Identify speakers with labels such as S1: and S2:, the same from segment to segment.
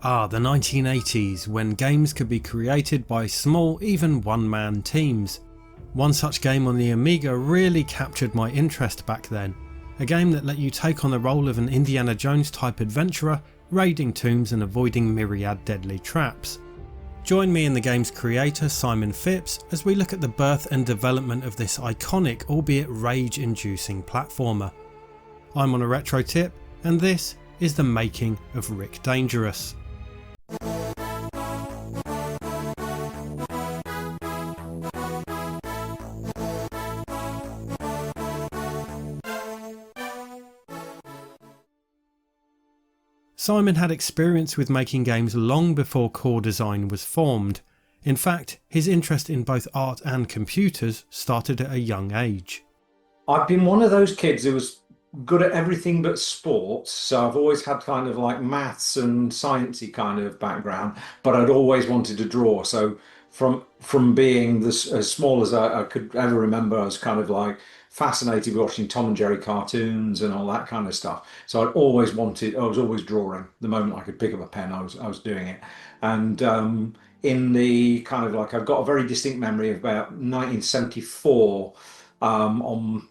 S1: The 1980s, when games could be created by small, even one-man teams. One such game on the Amiga really captured my interest back then. A game that let you take on the role of an Indiana Jones type adventurer, raiding tombs and avoiding myriad deadly traps. Join me and the game's creator Simon Phipps as we look at the birth and development of this iconic, albeit rage-inducing platformer. I'm on a retro tip, and this is the making of Rick Dangerous. Simon had experience with making games long before core design was formed. In fact, his interest in both art and computers started at a young age.
S2: I've been one of those kids who was good at everything but sports, so I've always had kind of like maths and sciencey kind of background, but I'd always wanted to draw. So from being as small as I could ever remember, I was kind of like fascinated with watching Tom and Jerry cartoons and all that kind of stuff. So I was always drawing. The moment I could pick up a pen, I was doing it. And in the kind of like, I've got a very distinct memory of about 1974 on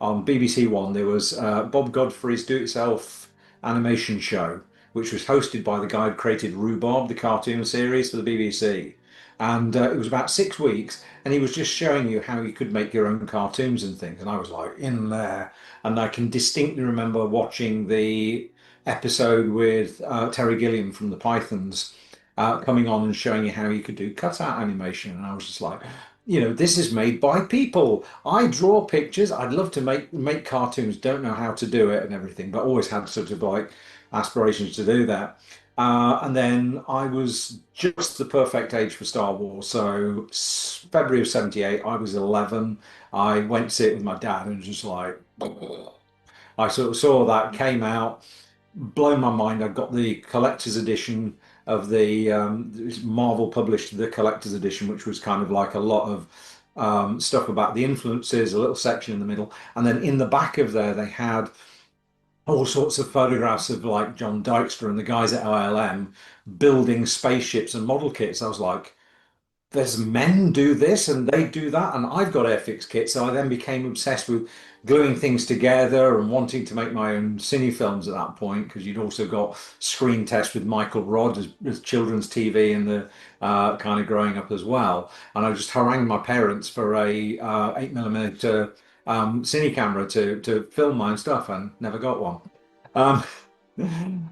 S2: BBC One, there was Bob Godfrey's Do-It-Yourself animation show, which was hosted by the guy who created Rhubarb, the cartoon series for the BBC. And it was about 6 weeks, and he was just showing you how you could make your own cartoons and things. And I was like in there, and I can distinctly remember watching the episode with Terry Gilliam from the Pythons coming on and showing you how you could do cutout animation. And I was just like, this is made by people. I draw pictures. I'd love to make cartoons. Don't know how to do it and everything, but always had sort of like aspirations to do that. And then I was just the perfect age for Star Wars. So February of '78, I was 11. I went to see it with my dad and just like, I sort of saw that, came out, blown my mind. I got the collector's edition of the Marvel published the collector's edition, which was kind of like a lot of stuff about the influences, a little section in the middle. And then in the back of there, they had all sorts of photographs of like John Dykstra and the guys at ILM building spaceships and model kits. I was like, there's men do this and they do that, and I've got Airfix kits. So I then became obsessed with gluing things together and wanting to make my own cine films at that point, because you'd also got Screen Test with Michael Rodd as children's TV and the kind of growing up as well. And I just harangued my parents for a 8mm cine camera to film my own stuff, and never got one. Um,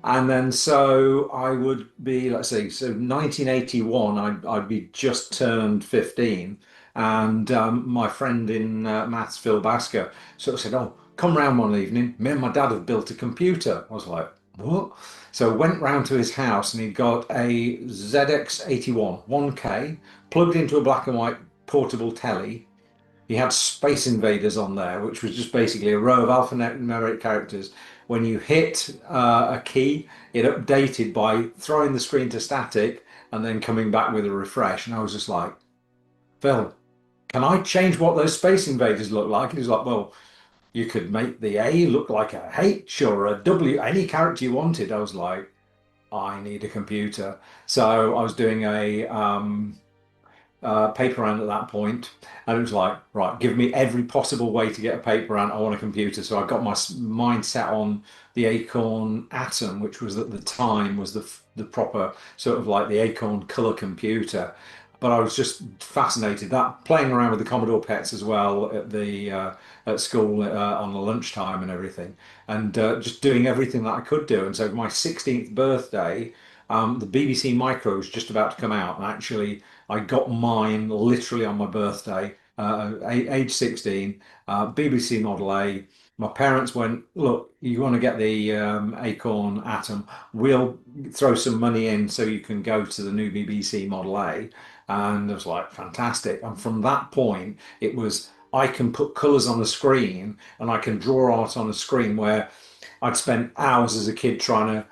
S2: and then so I would be, let's see, so 1981, I'd be just turned 15. And my friend in maths, Phil Basker, sort of said, "Oh, come round one evening. Me and my dad have built a computer." I was like, "What?" So I went round to his house, and he'd got a ZX81 1K plugged into a black and white portable telly. He had Space Invaders on there, which was just basically a row of alphanumeric characters. When you hit a key, it updated by throwing the screen to static and then coming back with a refresh. And I was just like, "Phil, can I change what those Space Invaders look like?" And he's like, "Well, you could make the A look like a H or a W, any character you wanted." I was like, "I need a computer." So I was doing a paper round at that point, and it was like, right, give me every possible way to get a paper round. I want a computer. So I got my mind set on the Acorn Atom, which was at the time was the proper sort of like the Acorn color computer. But I was just fascinated that playing around with the Commodore PETs as well at the at school on the lunchtime and everything, and just doing everything that I could do. And so my 16th birthday, the BBC Micro was just about to come out, and actually I got mine literally on my birthday, age 16, BBC Model A. My parents went, "Look, you want to get the Acorn Atom? We'll throw some money in so you can go to the new BBC Model A." And I was like, fantastic. And from that point, it was, I can put colors on the screen and I can draw art on a screen, where I'd spent hours as a kid trying to,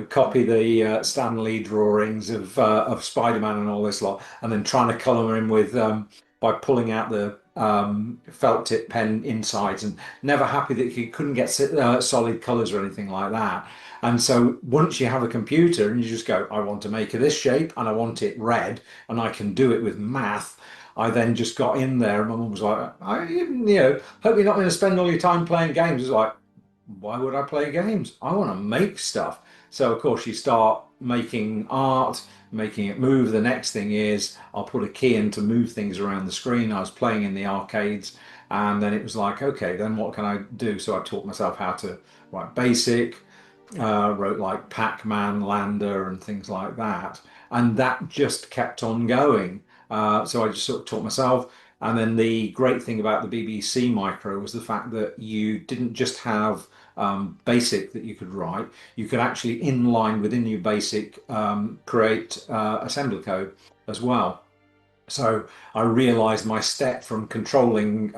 S2: copy the Stan Lee drawings of Spider-Man and all this lot, and then trying to color in with by pulling out the felt tip pen insides, and never happy that you couldn't get solid colors or anything like that. And so once you have a computer and you just go, I want to make it this shape and I want it red and I can do it with math. I then just got in there and my mum was like, hope you're not going to spend all your time playing games. It's like, why would I play games? I want to make stuff. So of course you start making art, making it move. The next thing is I'll put a key in to move things around the screen. I was playing in the arcades, and then it was like, okay, then what can I do? So I taught myself how to write BASIC, wrote like Pac-Man, Lander, and things like that. And that just kept on going. So I just sort of taught myself. And then the great thing about the BBC Micro was the fact that you didn't just have BASIC that you could write, you could actually inline within your BASIC create assembly code as well. So I realized my step from controlling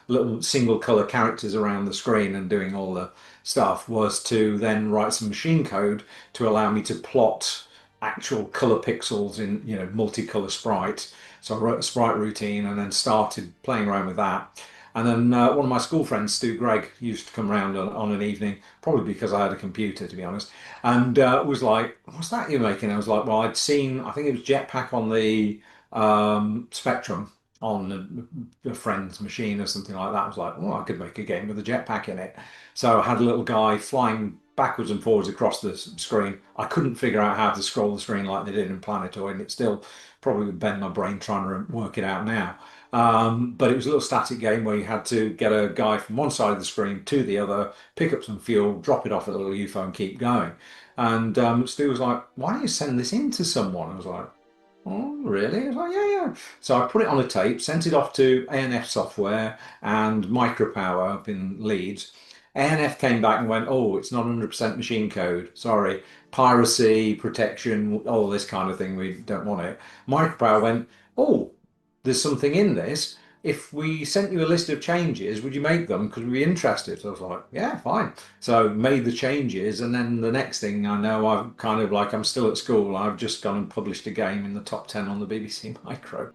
S2: little single color characters around the screen and doing all the stuff was to then write some machine code to allow me to plot actual color pixels in, multicolor sprites. So I wrote a sprite routine and then started playing around with that. And then one of my school friends, Stu Gregg, used to come around on an evening, probably because I had a computer, to be honest, and was like, "What's that you're making?" I was like, "Well, I'd seen, I think it was Jetpack on the Spectrum on a friend's machine or something like that." I was like, "Oh, I could make a game with a jetpack in it." So I had a little guy flying backwards and forwards across the screen. I couldn't figure out how to scroll the screen like they did in Planetoid, and it still probably would bend my brain trying to work it out now. But it was a little static game where you had to get a guy from one side of the screen to the other, pick up some fuel, drop it off at a little UFO, and keep going. And Stu was like, "Why don't you send this in to someone?" I was like, "Oh, really?" I was like, "Yeah, yeah." So I put it on a tape, sent it off to ANF Software and Micropower up in Leeds. ANF came back and went, "Oh, it's not 100% machine code. Sorry. Piracy, protection, all this kind of thing. We don't want it." Micropower went, "Oh, there's something in this. If we sent you a list of changes, would you make them? Because we'd be interested." So I was like, "Yeah, fine." So made the changes, and then the next thing I know, I'm kind of like, I'm still at school. I've just gone and published a game in the top 10 on the BBC Micro.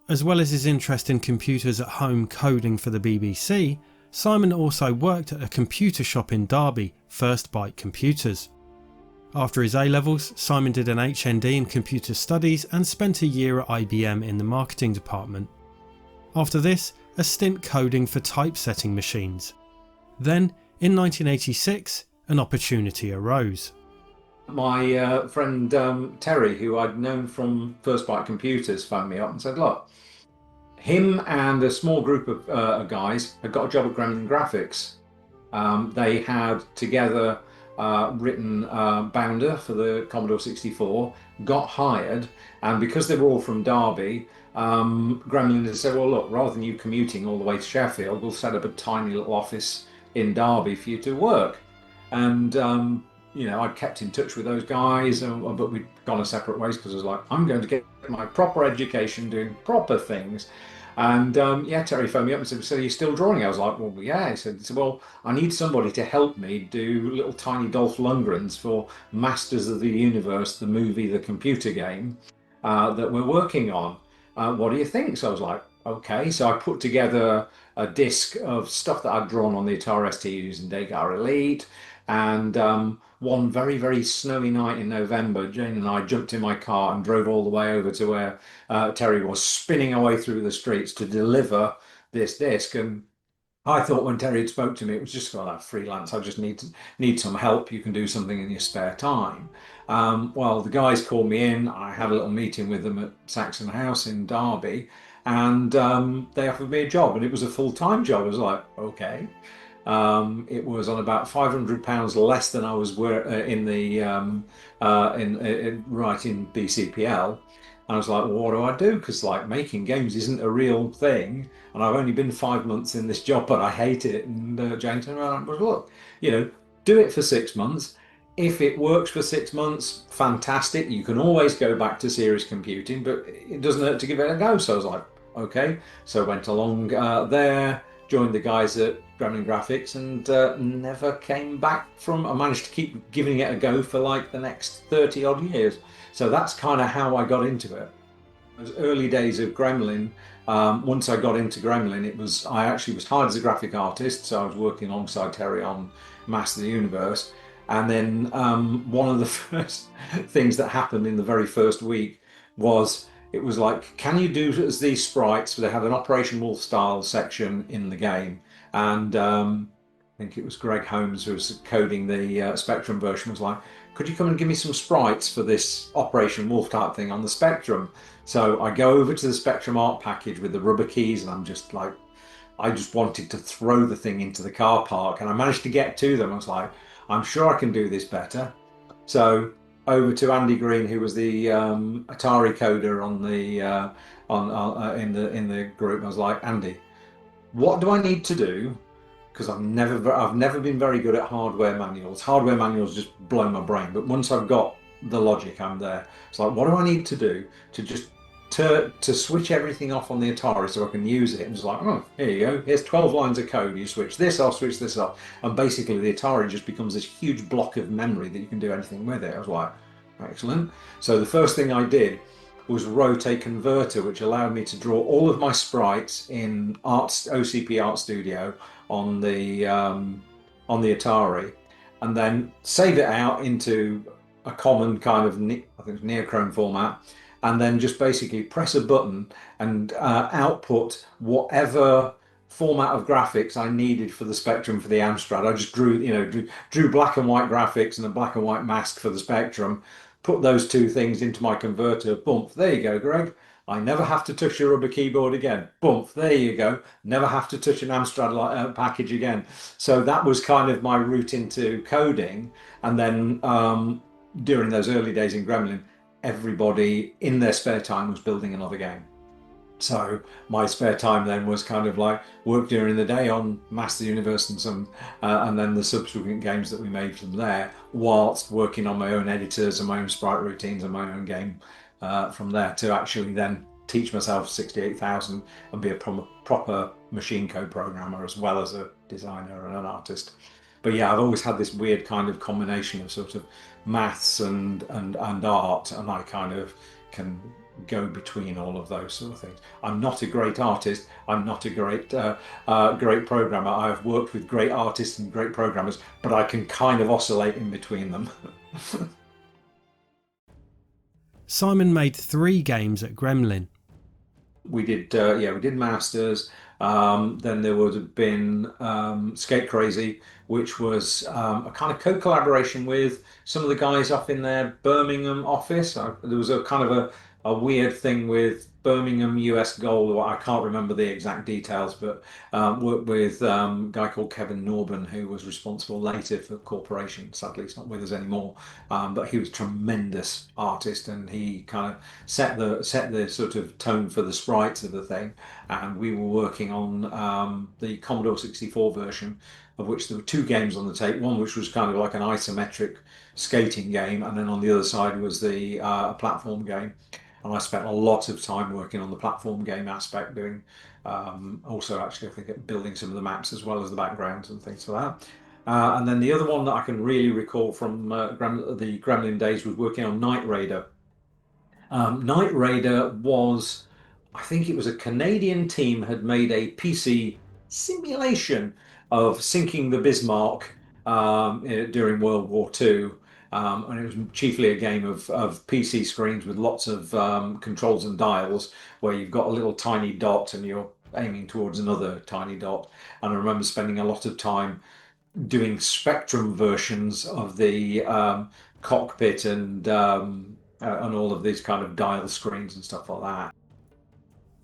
S1: As well as his interest in computers at home coding for the BBC, Simon also worked at a computer shop in Derby, First Byte Computers. After his A-levels, Simon did an HND in computer studies and spent a year at IBM in the marketing department. After this, a stint coding for typesetting machines. Then, in 1986, an opportunity arose.
S2: My friend Terry, who I'd known from First Byte Computers, phoned me up and said, "Look, him and a small group of guys had got a job at Gremlin Graphics. They had together written Bounder for the Commodore 64, got hired, and because they were all from Derby, Gremlin had said, well, look, rather than you commuting all the way to Sheffield, we'll set up a tiny little office in Derby for you to work." And I'd kept in touch with those guys, but we'd gone our separate ways because I was like, I'm going to get my proper education doing proper things. And Terry phoned me up and said, "So are you still drawing?" I was like, "Well, yeah." He said, "Well, I need somebody to help me do little tiny Dolph Lundgrens for Masters of the Universe, the movie, the computer game that we're working on. What do you think?" So I was like, "Okay." So I put together a disc of stuff that I'd drawn on the Atari ST using Degar Elite. And one very, very snowy night in November, Jane and I jumped in my car and drove all the way over to where Terry was spinning away through the streets to deliver this disc. And I thought when Terry had spoke to me, it was just like that freelance. I just need some help. You can do something in your spare time. Well, the guys called me in. I had a little meeting with them at Saxon House in Derby, and they offered me a job, and it was a full-time job. I was like, okay. It was on about £500 less than I was in the right in BCPL. And I was like, well, what do I do? Because like making games isn't a real thing, and I've only been 5 months in this job, but I hate it. And Jane turned around and was, look, do it for 6 months. If it works for 6 months, fantastic. You can always go back to serious computing, but it doesn't hurt to give it a go. So I was like, okay. So I went along there, joined the guys at Gremlin graphics and never came back from. I managed to keep giving it a go for like the next 30 odd years. So that's kind of how I got into it. Those early days of Gremlin, once I got into Gremlin, I actually was hired as a graphic artist, so I was working alongside Terry on Master of the Universe. And then one of the first things that happened in the very first week was it was like, can you do as these sprites? So they had an Operation Wolf style section in the game, and I think it was Greg Holmes who was coding the Spectrum version. Was like, could you come and give me some sprites for this Operation Wolf type thing on the Spectrum? So I go over to the Spectrum art package with the rubber keys, and I'm just like, I just wanted to throw the thing into the car park, and I managed to get to them. I was like, I'm sure I can do this better. So over to Andy Green, who was the Atari coder on the in the group. I was like, Andy, what do I need to do? Because I've never been very good at hardware manuals. Hardware manuals just blow my brain. But once I've got the logic, I'm there. It's like, what do I need to do to just to switch everything off on the Atari so I can use it? And it's like, oh, here you go. Here's 12 lines of code. You switch this off, switch this off, and basically the Atari just becomes this huge block of memory that you can do anything with it. I was like, excellent. So the first thing I did was wrote a converter which allowed me to draw all of my sprites in OCP Art Studio on the Atari, and then save it out into a common kind of I think it's neochrome format, and then just basically press a button and output whatever format of graphics I needed for the Spectrum for the Amstrad. I just drew black and white graphics and a black and white mask for the Spectrum, put those two things into my converter, bump, there you go, Greg. I never have to touch a rubber keyboard again. Bump, there you go. Never have to touch an Amstrad package again. So that was kind of my route into coding. And then during those early days in Gremlin, everybody in their spare time was building another game. So my spare time then was kind of like work during the day on Master Universe and then the subsequent games that we made from there, whilst working on my own editors and my own sprite routines and my own game from there to actually then teach myself 68,000 and be a proper machine code programmer as well as a designer and an artist. But yeah, I've always had this weird kind of combination of sort of maths and art, and I kind of can go between all of those sort of things. I'm not a great artist. I'm not a great great programmer. I've worked with great artists and great programmers, but I can kind of oscillate in between them.
S1: Simon made 3 games at Gremlin.
S2: We did Masters. Then there would have been Skate Crazy, which was a kind of co-collaboration with some of the guys up in their Birmingham office. There was a kind of a weird thing with Birmingham US Gold. I can't remember the exact details, but worked with a guy called Kevin Norban, who was responsible later for Corporation. Sadly, he's not with us anymore. But he was a tremendous artist, and he kind of set the sort of tone for the sprites of the thing. And we were working on the Commodore 64 version, of which there were 2 games on the tape. One which was kind of like an isometric skating game, and then on the other side was the platform game. And I spent a lot of time working on the platform game aspect, doing also actually I think building some of the maps as well as the backgrounds and things like that. And then the other one that I can really recall from the Gremlin days was working on Night Raider. Night Raider was, I think it was a Canadian team had made a PC simulation of sinking the Bismarck during World War II. And it was chiefly a game of PC screens with lots of controls and dials where you've got a little tiny dot and you're aiming towards another tiny dot. And I remember spending a lot of time doing Spectrum versions of the cockpit and all of these kind of dial screens and stuff like that.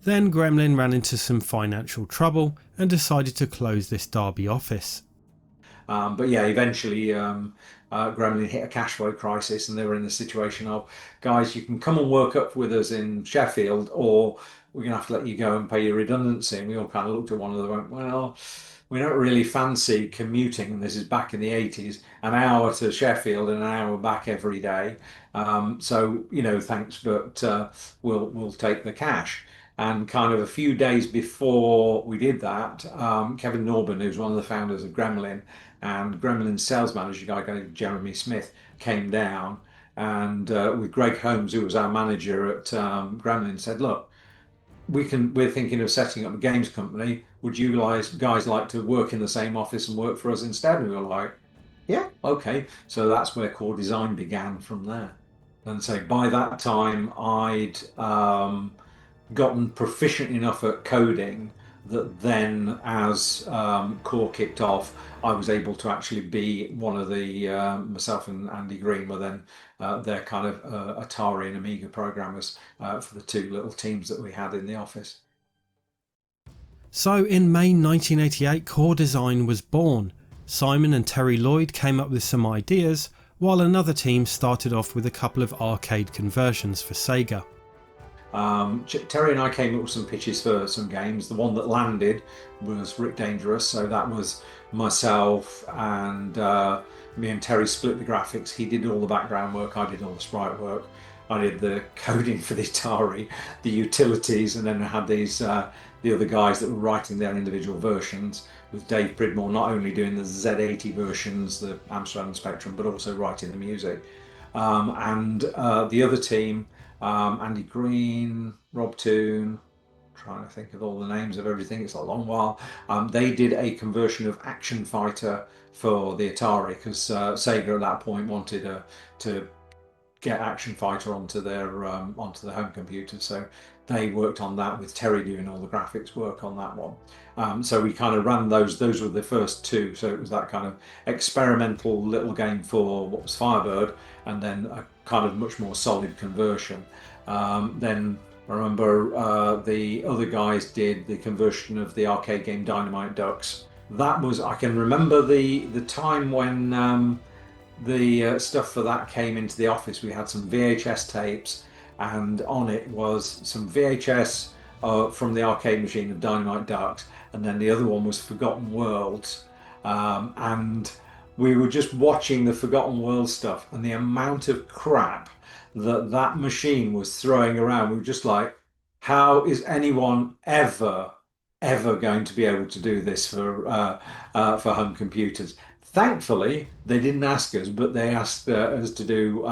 S1: Then Gremlin ran into some financial trouble and decided to close this Derby office.
S2: But yeah, eventually Gremlin hit a cash flow crisis, and they were in the situation of, guys, you can come and work up with us in Sheffield, or we're going to have to let you go and pay your redundancy. And we all kind of looked at one another and went, well, we don't really fancy commuting, and this is back in the 80s, an hour to Sheffield and an hour back every day. So, thanks, but we'll take the cash. And kind of a few days before we did that, Kevin Norburn, who's one of the founders of Gremlin, and Gremlin's sales manager, a guy called Jeremy Smith, came down and with Greg Holmes, who was our manager at Gremlin, said, "Look, we're thinking of setting up a games company. Would you guys like to work in the same office and work for us instead?" And we were like, "Yeah, okay." So that's where Core Design began from there. And so by that time, I'd gotten proficient enough at coding that then, as Core kicked off, I was able to actually be one of the myself and Andy Green were then their kind of Atari and Amiga programmers for the two little teams that we had in the office.
S1: So in May 1988, Core Design was born. Simon and Terry Lloyd came up with some ideas, while another team started off with a couple of arcade conversions for Sega.
S2: Terry and I came up with some pitches for some games. The one that landed was Rick Dangerous, so that was myself and me and Terry split the graphics. He did all the background work, I did all the sprite work. I did the coding for the Atari, the utilities, and then I had these the other guys that were writing their individual versions, with Dave Pridmore not only doing the Z80 versions, the Amstrad and Spectrum, but also writing the music. And the other team, Andy Green, Rob Toon, trying to think of all the names of everything, it's a long while. They did a conversion of Action Fighter for the Atari because Sega at that point wanted to get Action Fighter onto the home computer. So they worked on that with Terry doing all the graphics work on that one. So we kind of ran those. Those were the first two. So it was that kind of experimental little game for what was Firebird, and then a kind of much more solid conversion. Then I remember the other guys did the conversion of the arcade game Dynamite Ducks. That was, I can remember the time when the stuff for that came into the office. We had some VHS tapes, and on it was some VHS from the arcade machine of Dynamite Ducks, and then the other one was Forgotten Worlds. And we were just watching the Forgotten Worlds stuff, and the amount of crap that machine was throwing around, we were just like, how is anyone ever going to be able to do this for home computers? Thankfully, they didn't ask us, but they asked us to do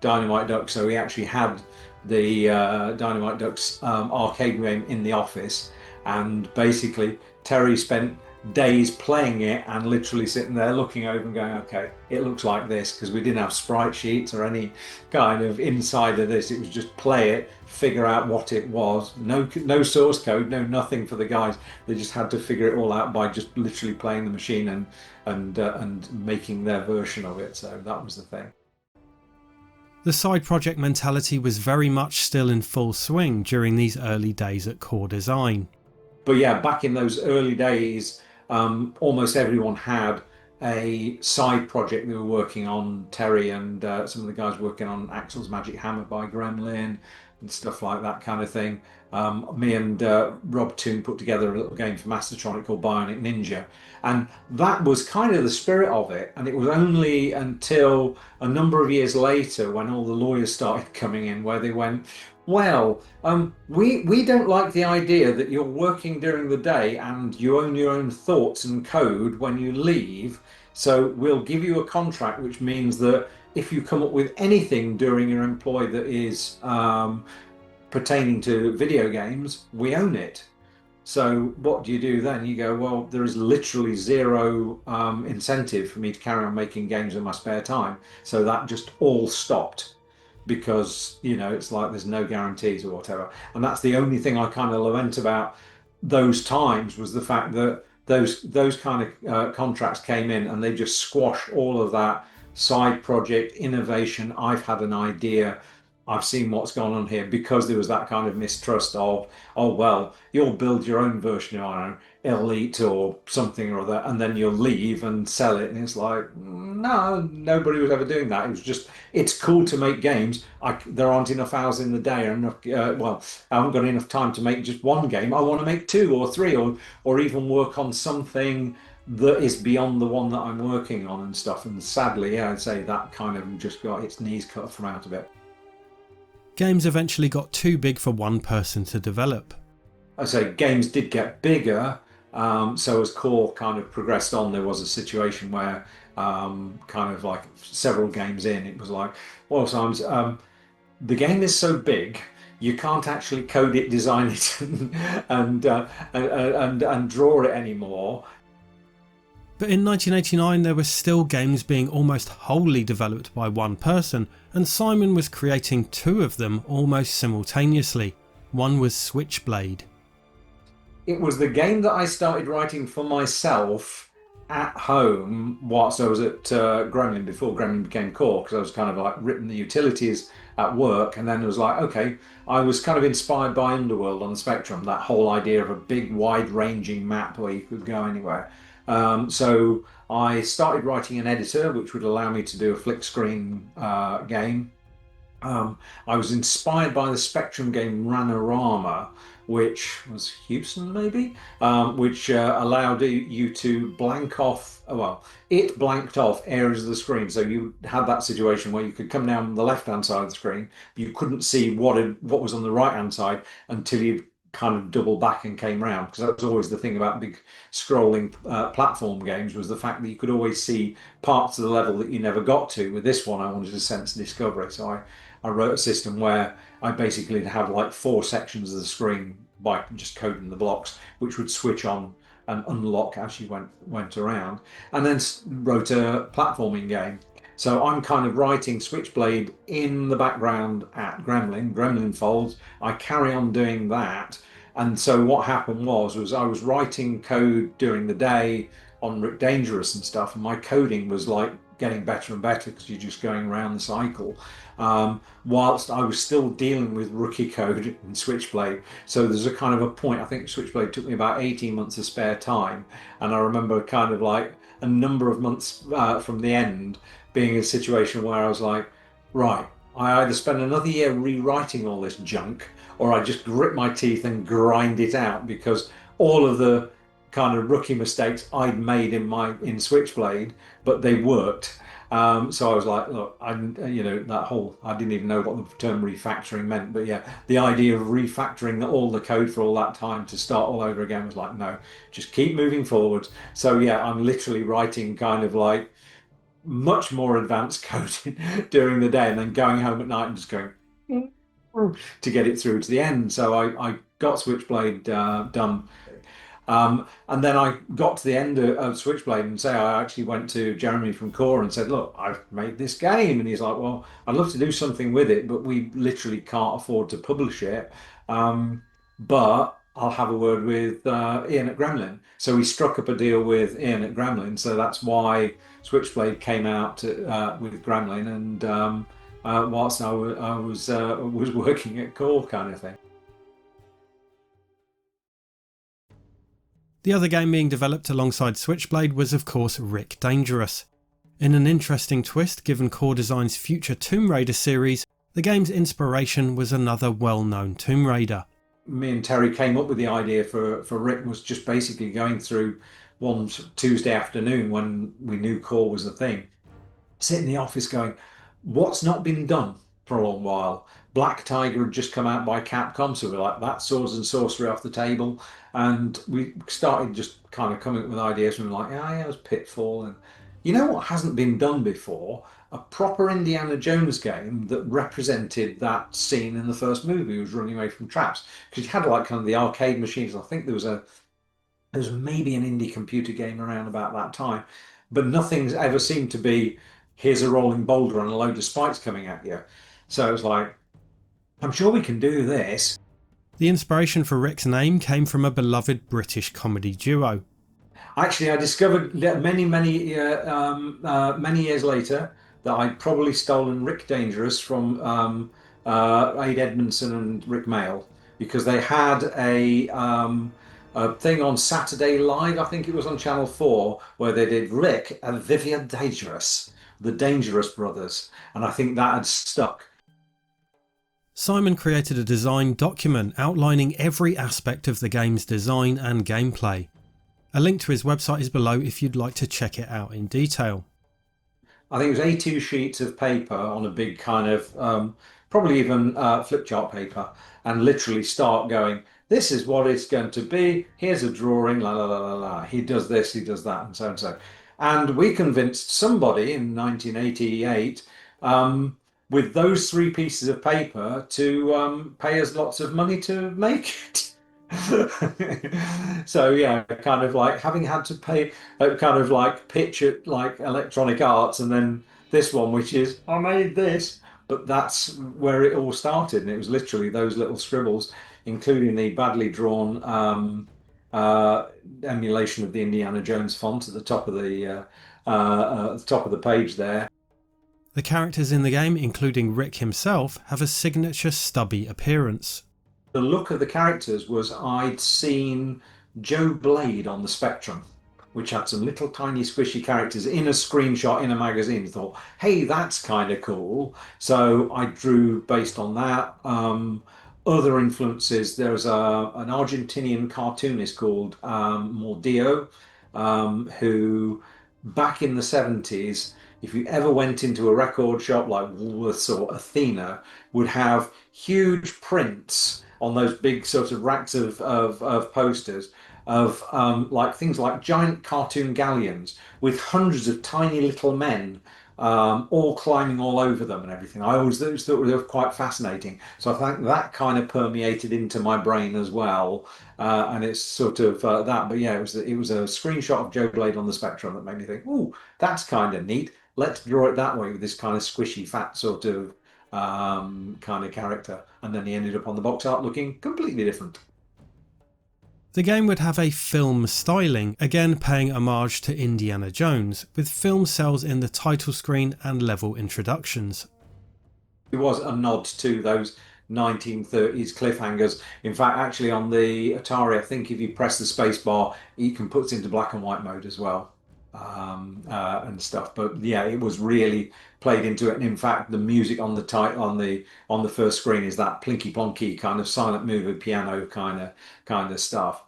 S2: Dynamite Ducks. So we actually had the Dynamite Ducks arcade game in the office, and basically Terry spent days playing it and literally sitting there looking over and going, okay, it looks like this, because we didn't have sprite sheets or any kind of inside of this. It was just play it, figure out what it was. No source code, no nothing for the guys. They just had to figure it all out by just literally playing the machine and making their version of it. So that was the thing.
S1: The side project mentality was very much still in full swing during these early days at Core Design.
S2: But yeah, back in those early days, almost everyone had a side project they were working on. Terry and some of the guys working on Axel's Magic Hammer by Gremlin and stuff like that kind of thing. Me and Rob Toon put together a little game for Mastertronic called Bionic Ninja, and that was kind of the spirit of it. And it was only until a number of years later, when all the lawyers started coming in, where they went, well, we don't like the idea that you're working during the day and you own your own thoughts and code when you leave. So we'll give you a contract, which means that if you come up with anything during your employ that is pertaining to video games, we own it. So what do you do then? You go, well, there is literally zero incentive for me to carry on making games in my spare time. So that just all stopped, because it's like there's no guarantees or whatever. And that's the only thing I kind of lament about those times, was the fact that those kind of contracts came in and they just squashed all of that side project innovation. I've had an idea, I've seen what's gone on here, because there was that kind of mistrust of, oh well, you'll build your own version of, I don't know, Elite or something or other, and then you'll leave and sell it. And it's like, no, nobody was ever doing that. It was just, it's cool to make games. There aren't enough hours in the day, or enough. Well, I haven't got enough time to make just one game. I want to make two or three, or even work on something that is beyond the one that I'm working on and stuff. And sadly, yeah, I'd say that kind of just got its knees cut from out of it.
S1: games eventually got too big for one person to develop.
S2: I say games did get bigger. So as Core kind of progressed on, there was a situation where kind of like several games in, it was like, well, sometimes the game is so big you can't actually code it, design it, and draw it anymore.
S1: But in 1989 there were still games being almost wholly developed by one person, and Simon was creating two of them almost simultaneously. One was Switchblade.
S2: It was the game that I started writing for myself at home whilst I was at Gremlin, before Gremlin became Core, because I was kind of like written the utilities at work, and then it was like, okay, I was kind of inspired by Underworld on the Spectrum, that whole idea of a big wide-ranging map where you could go anywhere. So I started writing an editor which would allow me to do a flick screen game. I was inspired by the Spectrum game Ranorama, which was Houston maybe, which allowed you to blank off, well, it blanked off areas of the screen. So you had that situation where you could come down the left-hand side of the screen, but you couldn't see what was on the right-hand side until you kind of double back and came round, because that was always the thing about big scrolling platform games, was the fact that you could always see parts of the level that you never got to. With this one, I wanted to sense discovery, so I wrote a system where I basically have like 4 sections of the screen by just coding the blocks, which would switch on and unlock as you went around, and then wrote a platforming game. So I'm kind of writing Switchblade in the background at Gremlin. Gremlin folds. I carry on doing that. And so what happened was I was writing code during the day on Rick Dangerous and stuff, and my coding was like getting better and better because you're just going around the cycle. Whilst I was still dealing with rookie code in Switchblade. So there's a kind of a point, I think Switchblade took me about 18 months of spare time. And I remember kind of like a number of months from the end being in a situation where I was like, right, I either spend another year rewriting all this junk, or I just grit my teeth and grind it out, because all of the kind of rookie mistakes I'd made in Switchblade, but they worked. So I was like, look, that whole, I didn't even know what the term refactoring meant, but yeah, the idea of refactoring all the code for all that time to start all over again was like, no, just keep moving forward. So yeah, I'm literally writing kind of like much more advanced coding during the day, and then going home at night and just going to get it through to the end. So I got Switchblade done. And then I got to the end of Switchblade, and say I actually went to Jeremy from Core and said, look, I've made this game. And he's like, well, I'd love to do something with it, but we literally can't afford to publish it. But I'll have a word with Ian at Gremlin. So we struck up a deal with Ian at Gremlin. So that's why Switchblade came out with Gremlin, and whilst I was working at Core, kind of thing.
S1: The other game being developed alongside Switchblade was of course Rick Dangerous. In an interesting twist given Core Design's future Tomb Raider series, the game's inspiration was another well-known Tomb Raider.
S2: Me and Terry came up with the idea for Rick, was just basically going through one Tuesday afternoon when we knew Core was a thing, sit in the office going, what's not been done for a long while? Black Tiger had just come out by Capcom, so we're like, that Swords and Sorcery off the table. And we started just kind of coming up with ideas, and we were like, yeah, it was Pitfall. And you know what hasn't been done before? A proper Indiana Jones game that represented that scene in the first movie, he was running away from traps. Because you had like kind of the arcade machines. I think there was maybe an indie computer game around about that time, but nothing's ever seemed to be, here's a rolling boulder and a load of spikes coming at you. So it was like, I'm sure we can do this.
S1: The inspiration for Rick's name came from a beloved British comedy duo.
S2: Actually, I discovered that many years later that I'd probably stolen Rick Dangerous from Aid Edmondson and Rick Mail, because they had a thing on Saturday Live, I think it was on Channel 4, where they did Rick and Vivian Dangerous, the Dangerous Brothers, and I think that had stuck.
S1: Simon created a design document outlining every aspect of the game's design and gameplay. A link to his website is below if you'd like to check it out in detail.
S2: I think it was A2 sheets of paper on a big kind of probably even flip chart paper, and literally start going, this is what it's going to be. Here's a drawing, la la la la la. He does this, he does that, and so and so. And we convinced somebody in 1988 with those three pieces of paper to pay us lots of money to make it. So yeah, kind of like having had to pay, kind of like pitch it like Electronic Arts, and then this one, which is I made this, but that's where it all started, and it was literally those little scribbles, including the badly drawn emulation of the Indiana Jones font at the top of the top of the page there.
S1: The characters in the game, including Rick himself, have a signature stubby appearance.
S2: The look of the characters was I'd seen Joe Blade on the Spectrum, which had some little tiny squishy characters in a screenshot in a magazine. I thought, hey, that's kind of cool. So I drew based on that. Other influences, there's an Argentinian cartoonist called Mordillo, who back in the 70s, if you ever went into a record shop like Woolworths or Athena, would have huge prints on those big sort of racks of posters of like things like giant cartoon galleons with hundreds of tiny little men all climbing all over them and everything. I always thought they were quite fascinating. So I think that kind of permeated into my brain as well. And it's sort of that. But yeah, it was a screenshot of Joe Blade on the Spectrum that made me think, oh, that's kind of neat. Let's draw it that way with this kind of squishy, fat sort of kind of character. And then he ended up on the box art looking completely different.
S1: The game would have a film styling, again paying homage to Indiana Jones, with film cells in the title screen and level introductions.
S2: It was a nod to those 1930s cliffhangers. In fact, actually on the Atari, I think if you press the space bar, you can put it into black and white mode as well. And stuff. But yeah, it was really played into it. And in fact, the music on the title on the first screen is that plinky plonky kind of silent movie piano kind of stuff.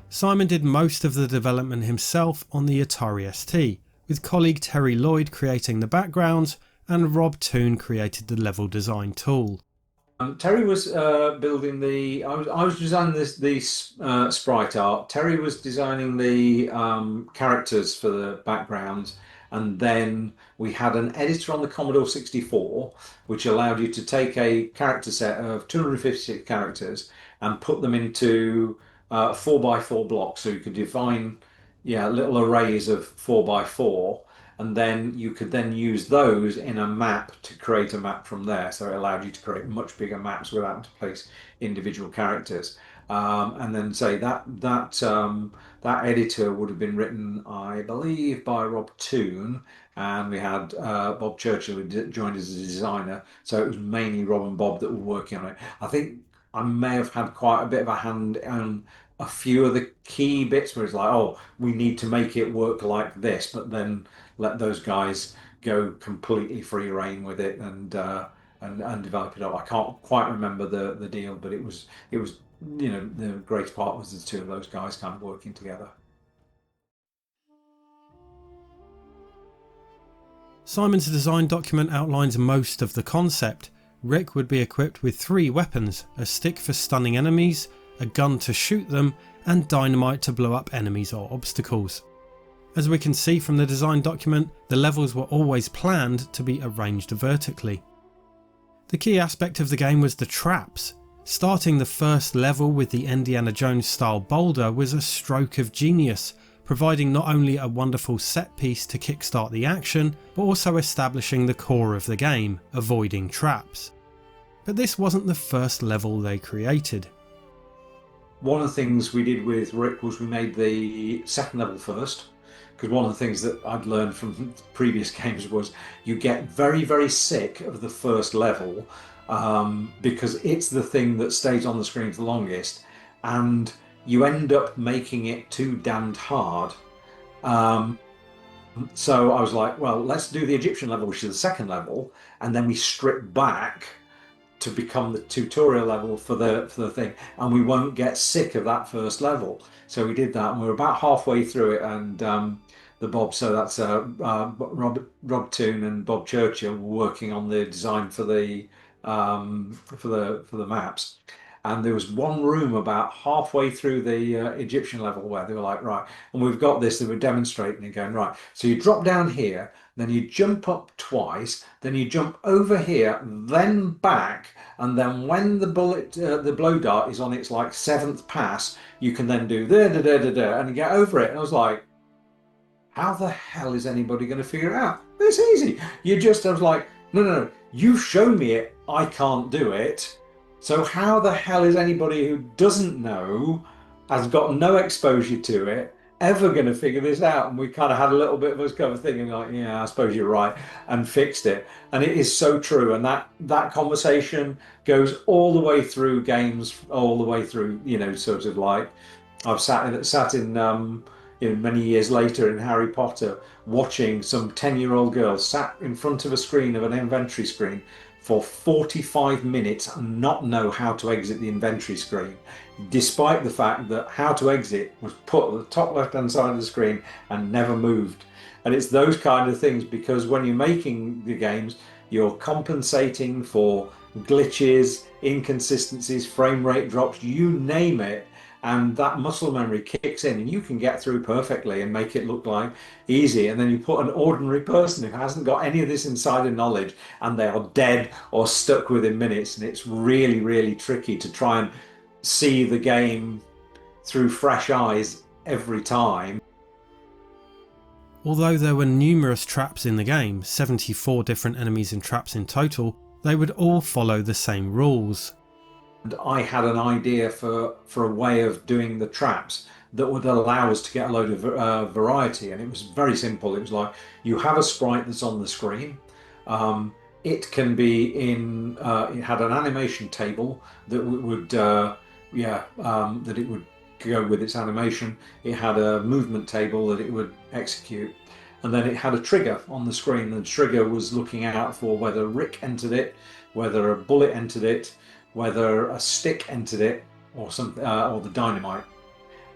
S1: Simon did most of the development himself on the Atari ST, with colleague Terry Lloyd creating the backgrounds and Rob Toon created the level design tool.
S2: Terry was building the. I was designing the sprite art. Terry was designing the characters for the backgrounds, and then we had an editor on the Commodore 64, which allowed you to take a character set of 256 characters and put them into 4x4 blocks, so you could define, yeah, little arrays of 4x4, and then you could then use those in a map to create a map from there. So it allowed you to create much bigger maps without having to place individual characters. And then say that editor would have been written, I believe, by Rob Toon, and we had Bob Churchill who joined as a designer. So it was mainly Rob and Bob that were working on it. I think I may have had quite a bit of a hand on a few of the key bits where it's like, oh, we need to make it work like this, but then let those guys go completely free reign with it and develop it up. I can't quite remember the deal, but it was the great part was the two of those guys kind of working together.
S1: Simon's design document outlines most of the concept. Rick would be equipped with 3 weapons, a stick for stunning enemies, a gun to shoot them, and dynamite to blow up enemies or obstacles. As we can see from the design document, the levels were always planned to be arranged vertically. The key aspect of the game was the traps. Starting the first level with the Indiana Jones style boulder was a stroke of genius, providing not only a wonderful set piece to kickstart the action, but also establishing the core of the game, avoiding traps. But this wasn't the first level they created.
S2: One of the things we did with Rick was we made the second level first, because one of the things that I'd learned from previous games was you get very, very sick of the first level because it's the thing that stays on the screen for the longest, and you end up making it too damned hard. So I was like, well, let's do the Egyptian level, which is the second level, and then we strip back to become the tutorial level for the thing, and we won't get sick of that first level. So we did that, and we were about halfway through it, and so that's Rob Toon and Bob Churchill were working on the design for the for the maps. And there was one room about halfway through the Egyptian level where they were like, right, and we've got this, they were demonstrating and going, right, so you drop down here, then you jump up twice, then you jump over here, then back, and then when the blow dart is on its like seventh pass, you can then do da da da da da and get over it. And I was like, how the hell is anybody going to figure it out? It's easy. I was like, no, you've shown me it, I can't do it. So how the hell is anybody who doesn't know, has got no exposure to it, ever going to figure this out? And we kind of had a little bit of us kind of thinking like, yeah, I suppose you're right, and fixed it. And it is so true. And that conversation goes all the way through games, all the way through, sort of like I've sat in many years later in Harry Potter, watching some 10-year-old girl sat in front of a screen of an inventory screen for 45 minutes and not know how to exit the inventory screen, despite the fact that how to exit was put at the top left-hand side of the screen and never moved. And it's those kind of things, because when you're making the games, you're compensating for glitches, inconsistencies, frame rate drops, you name it. And that muscle memory kicks in and you can get through perfectly and make it look like easy. And then you put an ordinary person who hasn't got any of this insider knowledge and they are dead or stuck within minutes. And it's really, really tricky to try and see the game through fresh eyes every time.
S1: Although there were numerous traps in the game, 74 different enemies and traps in total, they would all follow the same rules.
S2: And I had an idea for a way of doing the traps that would allow us to get a load of variety. And it was very simple. It was like, you have a sprite that's on the screen. It can be it had an animation table that would, that it would go with its animation. It had a movement table that it would execute. And then it had a trigger on the screen. The trigger was looking out for whether Rick entered it, whether a bullet entered it, whether a stick entered it, or the dynamite.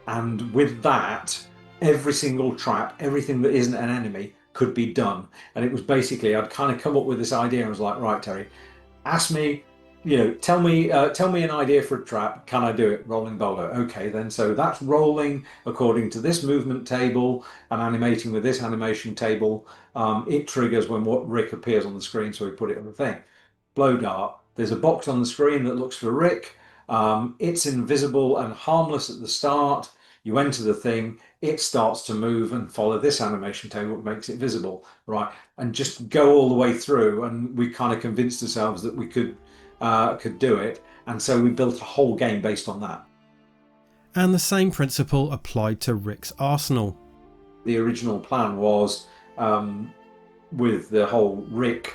S2: And with that, every single trap, everything that isn't an enemy, could be done. And it was basically, I'd kind of come up with this idea. I was like, right, Terry, ask me, tell me an idea for a trap. Can I do it? Rolling boulder. Okay, then. So that's rolling according to this movement table and animating with this animation table. It triggers when what Rick appears on the screen, so we put it on the thing. Blow dart. There's a box on the screen that looks for Rick. It's invisible and harmless at the start. You enter the thing, it starts to move and follow this animation table that makes it visible, right? And just go all the way through. And we kind of convinced ourselves that we could do it. And so we built a whole game based on that.
S1: And the same principle applied to Rick's arsenal.
S2: The original plan was with the whole Rick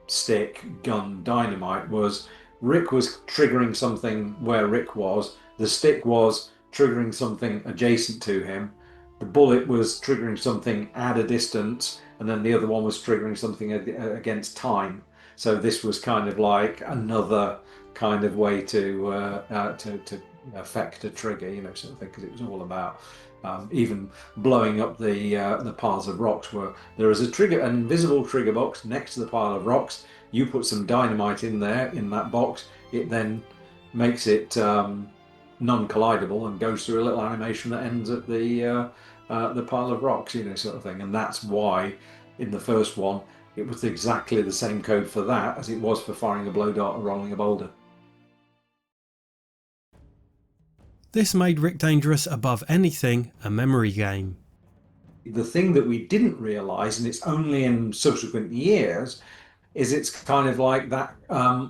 S2: stick, gun, dynamite was Rick was triggering something where Rick was, the stick was triggering something adjacent to him, the bullet was triggering something at a distance, and then the other one was triggering something against time. So this was kind of like another kind of way to affect a trigger, sort of thing, because it was all about even blowing up the piles of rocks. Where there is an invisible trigger box next to the pile of rocks. You put some dynamite in there in that box. It then makes it non-collidable and goes through a little animation that ends at the pile of rocks, sort of thing. And that's why in the first one it was exactly the same code for that as it was for firing a blow dart or rolling a boulder.
S1: This made Rick Dangerous above anything a memory game.
S2: The thing that we didn't realise, and it's only in subsequent years, is it's kind of like that.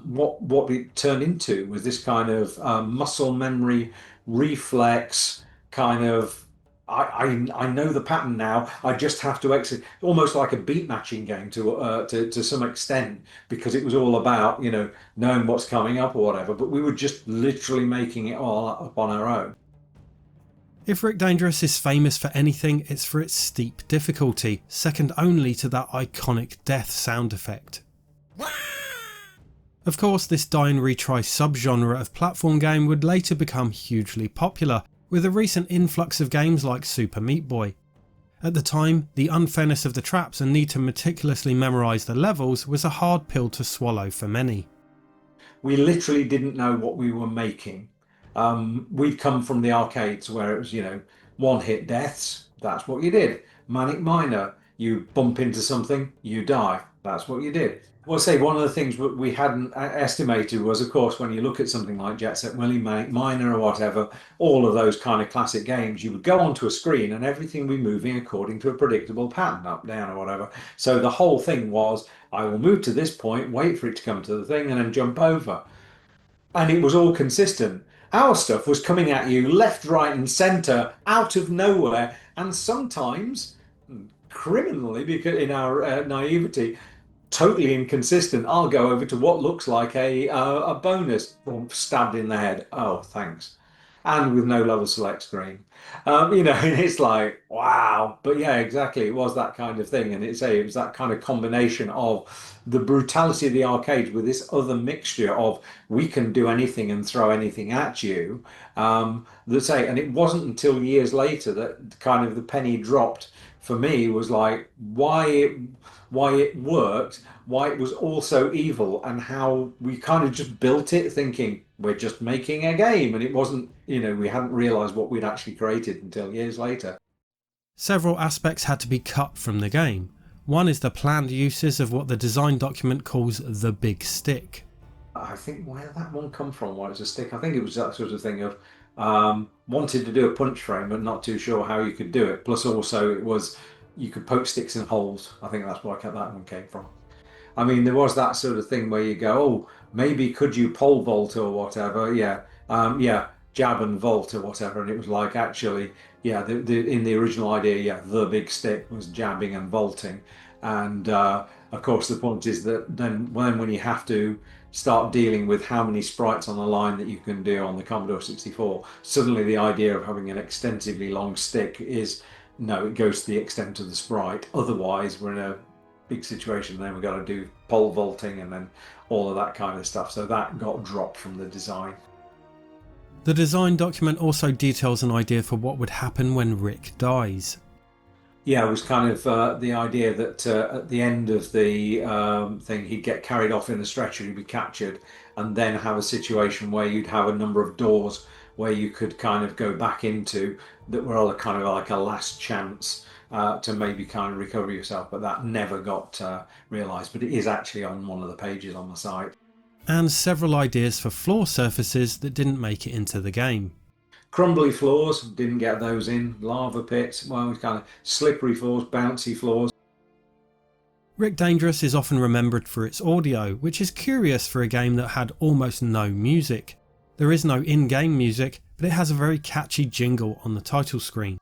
S2: What it turned into was this kind of muscle memory, reflex kind of. I know the pattern now. I just have to exit, almost like a beat matching game to some extent, because it was all about knowing what's coming up or whatever. But we were just literally making it all up on our own.
S1: If Rick Dangerous is famous for anything, it's for its steep difficulty, second only to that iconic death sound effect. Of course, this die and retry subgenre of platform game would later become hugely popular, with a recent influx of games like Super Meat Boy. At the time, the unfairness of the traps and need to meticulously memorise the levels was a hard pill to swallow for many.
S2: we literally didn't know what we were making. We'd come from the arcades where it was, one hit deaths. That's what you did. Manic Miner, you bump into something, you die. That's what you did. Well, say one of the things we hadn't estimated was, of course, when you look at something like Jet Set Willy, Manic Miner, or whatever, all of those kind of classic games, you would go onto a screen and everything would be moving according to a predictable pattern, up, down, or whatever. So the whole thing was, I will move to this point, wait for it to come to the thing, and then jump over. And it was all consistent. Our stuff was coming at you left, right, and centre out of nowhere, and sometimes criminally, because in our naivety, totally inconsistent. I'll go over to what looks like a bonus, stabbed in the head. Oh, thanks. And with no level select screen. And it's like, wow. But yeah, exactly. It was that kind of thing. And it was that kind of combination of the brutality of the arcade with this other mixture of we can do anything and throw anything at you. And it wasn't until years later that kind of the penny dropped for me was like why it worked, why it was also evil, and how we kind of just built it thinking we're just making a game, and it wasn't, we hadn't realized what we'd actually created until years later.
S1: Several aspects had to be cut from the game. One is the planned uses of what the design document calls the big stick.
S2: I think where did that one come from? Why it's a stick? I think it was that sort of thing of wanted to do a punch frame, but not too sure how you could do it. Plus, also it was you could poke sticks in holes. I think that's where that one came from. I mean, there was that sort of thing where you go, oh, maybe could you pole vault or whatever? Yeah, yeah, jab and vault or whatever. And it was like actually, yeah, in the original idea, yeah, the big stick was jabbing and vaulting. And of course, the point is that then when you have to start dealing with how many sprites on the line that you can do on the Commodore 64, suddenly the idea of having an extensively long stick is no, it goes to the extent of the sprite. Otherwise, we're in a big situation. Then we've got to do pole vaulting and then all of that kind of stuff. So that got dropped from the design.
S1: The design document also details an idea for what would happen when Rick dies.
S2: Yeah, it was kind of the idea that at the end of the thing, he'd get carried off in a stretcher, he'd be captured, and then have a situation where you'd have a number of doors where you could kind of go back into that were all kind of like a last chance to maybe kind of recover yourself. But that never got realised. But it is actually on one of the pages on the site.
S1: And several ideas for floor surfaces that didn't make it into the game.
S2: Crumbly floors, didn't get those in. Lava pits, well, kind of slippery floors, bouncy floors.
S1: Rick Dangerous is often remembered for its audio, which is curious for a game that had almost no music. There is no in-game music, but it has a very catchy jingle on the title screen.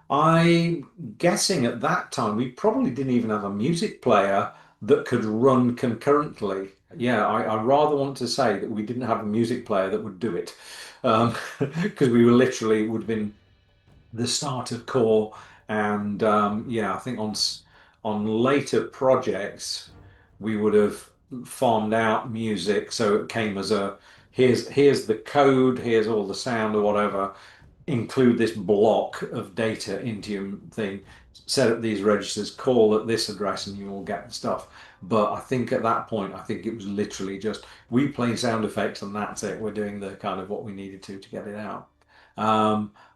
S2: I'm guessing at that time we probably didn't even have a music player that could run concurrently. Yeah, I rather want to say that we didn't have a music player that would do it, because we were literally would have been the start of core, and yeah, I think on later projects we would have farmed out music, so it came as a here's the code, here's all the sound or whatever, include this block of data into your thing, set up these registers, call at this address, and you will get the stuff. But I think at that point, I think it was literally just we play sound effects and that's it. We're doing the kind of what we needed to get it out.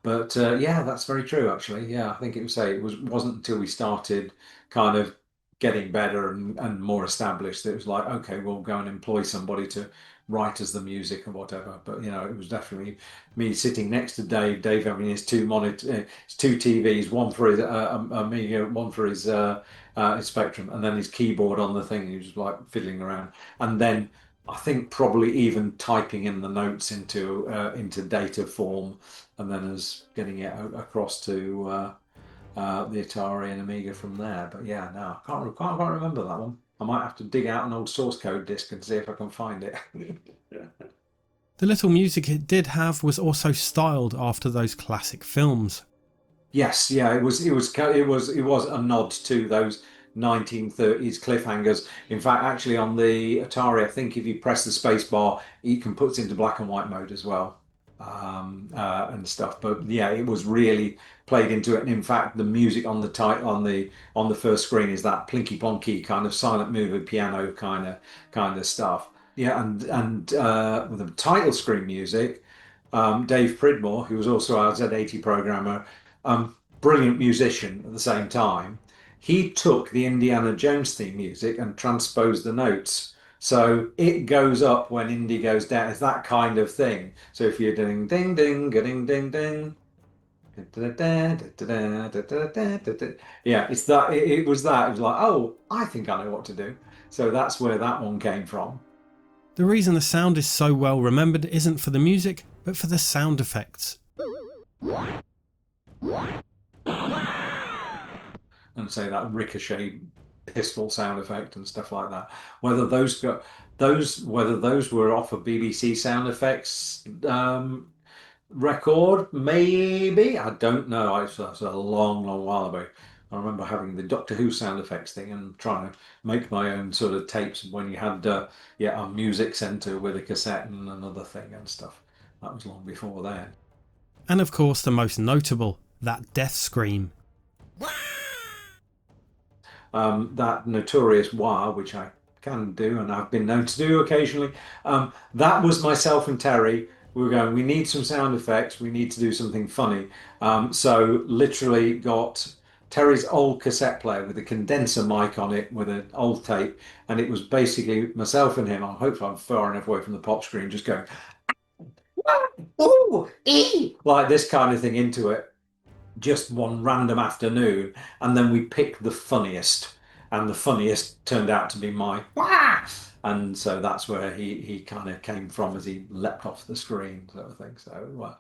S2: But yeah, that's very true actually. Yeah, I think it was say it wasn't until we started kind of getting better and more established that it was like, okay, we'll go and employ somebody to write us the music or whatever. But it was definitely me sitting next to Dave having his his two TVs, one for his Amiga, one for his Spectrum, and then his keyboard on the thing. He was like fiddling around, and then I think probably even typing in the notes into data form, and then us getting it across to the Atari and Amiga from there. But yeah, no, I can't remember that one. I might have to dig out an old source code disk and see if I can find it.
S1: The little music it did have was also styled after those classic films.
S2: Yes, yeah, it was a nod to those 1930s cliffhangers. In fact, actually on the Atari, I think if you press the space bar, it can put it into black and white mode as well. and stuff. But yeah, it was really played into it. And in fact, the music on the on the first screen is that plinky plonky kind of silent moving piano kind of stuff. Yeah, and with the title screen music, Dave Pridmore, who was also our Z80 programmer, brilliant musician at the same time, he took the Indiana Jones theme music and transposed the notes. So it goes up when Indy goes down. It's that kind of thing. So if you're doing ding ding ding ding ding, yeah, it's that. It was that. It was like, oh, I think I know what to do. So that's where that one came from.
S1: The reason the sound is so well remembered isn't for the music, but for the sound effects.
S2: And say that ricochet pistol sound effect and stuff like that. Whether those got whether those were off a BBC sound effects record, maybe, I don't know. That's a long while ago. I remember having the Doctor Who sound effects thing and trying to make my own sort of tapes when you had yeah, a music centre with a cassette and another thing and stuff. That was long before then.
S1: And of course the most notable, that death scream.
S2: That notorious wah, which I can do and I've been known to do occasionally, that was myself and Terry. We were going, we need some sound effects, we need to do something funny. So literally got Terry's old cassette player with a condenser mic on it with an old tape, and it was basically myself and him. I hope I'm far enough away from the pop screen, just going, ooh, like this kind of thing into it, just one random afternoon, and then we picked the funniest, and the funniest turned out to be my Wah! And so that's where he kind of came from as he leapt off the screen, sort of thing. So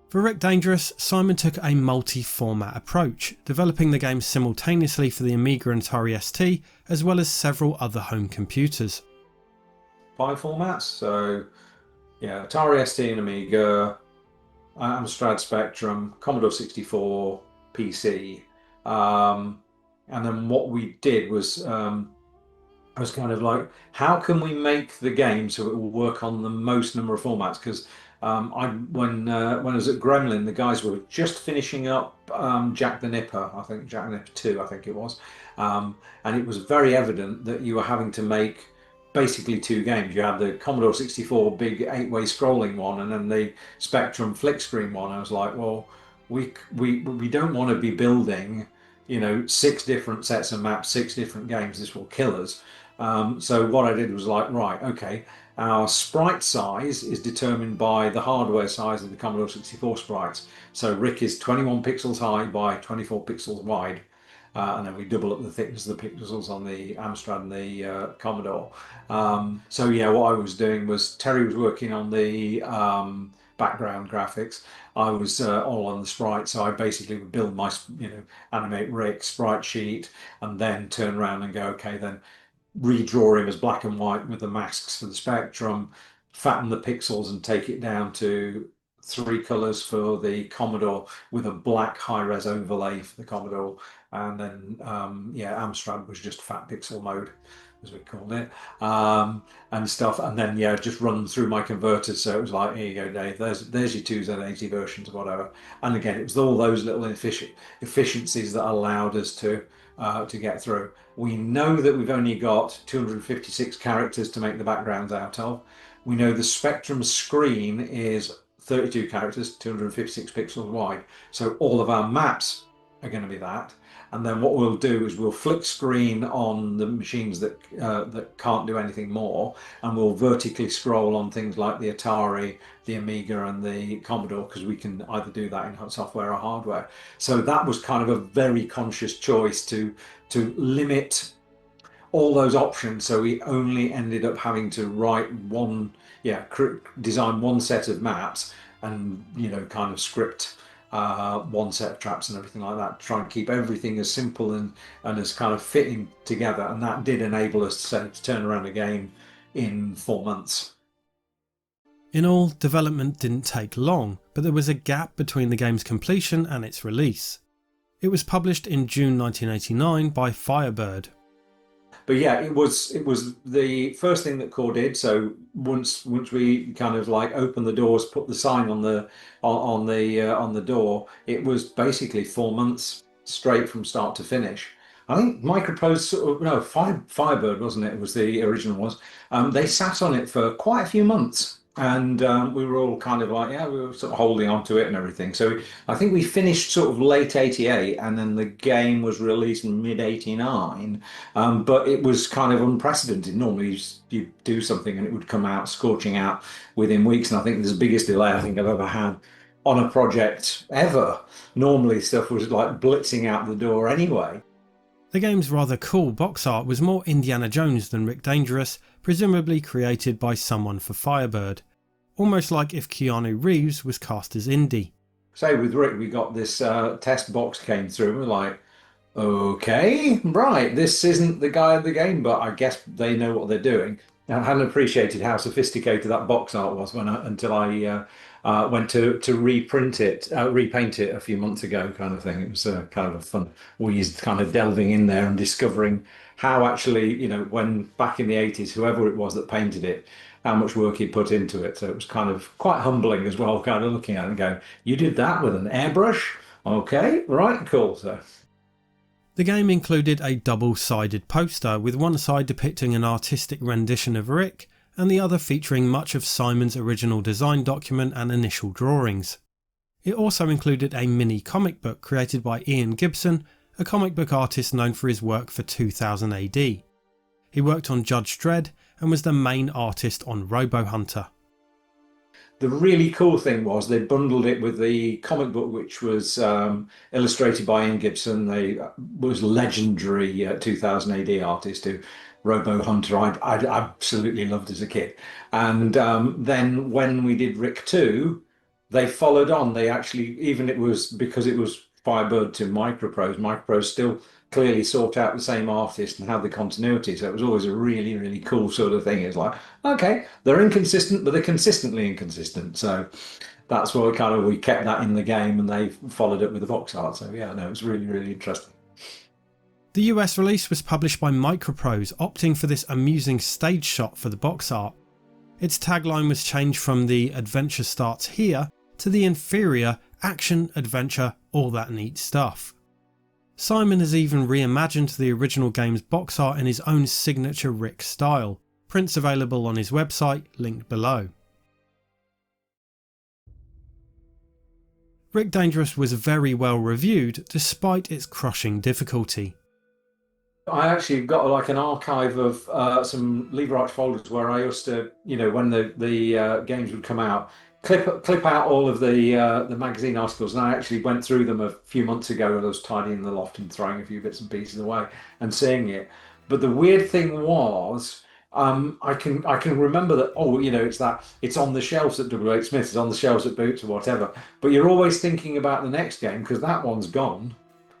S1: For Rick Dangerous, Simon took a multi-format approach, developing the game simultaneously for the Amiga and Atari ST, as well as several other home computers.
S2: 5 formats, so yeah, Atari ST and Amiga, Amstrad Spectrum, Commodore 64, PC. And then what we did was I was kind of like, how can we make the game so it will work on the most number of formats? Because when I was at Gremlin, the guys were just finishing up Jack the Nipper, I think Jack the Nipper 2, I think it was, and it was very evident that you were having to make basically 2 games. You had the Commodore 64 big 8-way scrolling one, and then the Spectrum flick screen one. I was like, well, we don't want to be building, 6 different sets of maps, 6 different games. This will kill us. So what I did was like, right, okay, our sprite size is determined by the hardware size of the Commodore 64 sprites. So Rick is 21 pixels high by 24 pixels wide. And then we double up the thickness of the pixels on the Amstrad and the Commodore. So yeah, what I was doing was Terry was working on the background graphics. I was all on the sprite, so I basically would build my, animate Rick sprite sheet, and then turn around and go, okay, then redraw him as black and white with the masks for the Spectrum, fatten the pixels and take it down to 3 colors for the Commodore with a black high-res overlay for the Commodore, and then yeah, Amstrad was just fat pixel mode, as we called it, and stuff, and then yeah, just run through my converters. So it was like, here you go, Dave, there's your 2 Z80 versions or whatever. And again, it was all those little efficiencies that allowed us to get through. We know that we've only got 256 characters to make the backgrounds out of. We know the Spectrum screen is 32 characters, 256 pixels wide. So all of our maps are going to be that. And then what we'll do is we'll flick screen on the machines that can't do anything more, and we'll vertically scroll on things like the Atari, the Amiga, and the Commodore, because we can either do that in software or hardware. So that was kind of a very conscious choice to limit all those options. So we only ended up having to write one, design one set of maps, and kind of script one set of traps and everything like that, try and keep everything as simple and as kind of fitting together. And that did enable us to turn around a game in 4 months.
S1: In all, development didn't take long, but there was a gap between the game's completion and its release. It was published in June 1989 by Firebird.
S2: But yeah, it was the first thing that Core did. So once we kind of like opened the doors, put the sign on the door, it was basically 4 months straight from start to finish. I think Microprose sort of, no, Firebird, wasn't it? It was the original was. They sat on it for quite a few months. And we were all kind of like, yeah, we were sort of holding on to it and everything. So I think we finished sort of late 88 and then the game was released in mid 89. But it was kind of unprecedented. Normally you do something and it would come out scorching out within weeks. And I think there's the biggest delay I think I've ever had on a project ever. Normally stuff was like blitzing out the door anyway.
S1: The game's rather cool box art was more Indiana Jones than Rick Dangerous, presumably created by someone for Firebird. Almost like if Keanu Reeves was cast as Indy.
S2: Say with Rick, we got this test box came through and we're like, okay, right, this isn't the guy of the game, but I guess they know what they're doing. I hadn't appreciated how sophisticated that box art was until I went to repaint it a few months ago, kind of thing. It was kind of a fun wheeze, kind of delving in there and discovering how actually, when back in the 80s, whoever it was that painted it, how much work he put into it. So it was kind of quite humbling as well, kind of looking at it and going, you did that with an airbrush? Okay, right, cool. So.
S1: The game included a double-sided poster with one side depicting an artistic rendition of Rick and the other featuring much of Simon's original design document and initial drawings. It also included a mini comic book created by Ian Gibson, a comic book artist known for his work for 2000 AD. He worked on Judge Dredd and was the main artist on Robo Hunter.
S2: The really cool thing was they bundled it with the comic book, which was illustrated by Ian Gibson. They was legendary 2000 AD artist who Robo Hunter I absolutely loved as a kid. And then when we did Rick 2, they followed on. They actually, even it was because it was Firebird to Microprose, Microprose still clearly sought out the same artist and had the continuity. So it was always a really, really cool sort of thing. It's like, okay, they're inconsistent, but they're consistently inconsistent. So that's why we kept that in the game and they followed it with the box art. So yeah, no, it was really, really interesting.
S1: The US release was published by Microprose, opting for this amusing stage shot for the box art. Its tagline was changed from the "Adventure starts here" to the inferior "Action, adventure, all that neat stuff." Simon has even reimagined the original game's box art in his own signature Rick style. Prints available on his website, linked below. Rick Dangerous was very well reviewed despite its crushing difficulty.
S2: I actually got like an archive of some LibreArch folders where I used to, when the games would come out, clip out all of the magazine articles, and I actually went through them a few months ago when I was tidying the loft and throwing a few bits and pieces away and seeing it. But the weird thing was, I can remember that it's on the shelves at WH Smith, it's on the shelves at Boots or whatever. But you're always thinking about the next game because that one's gone.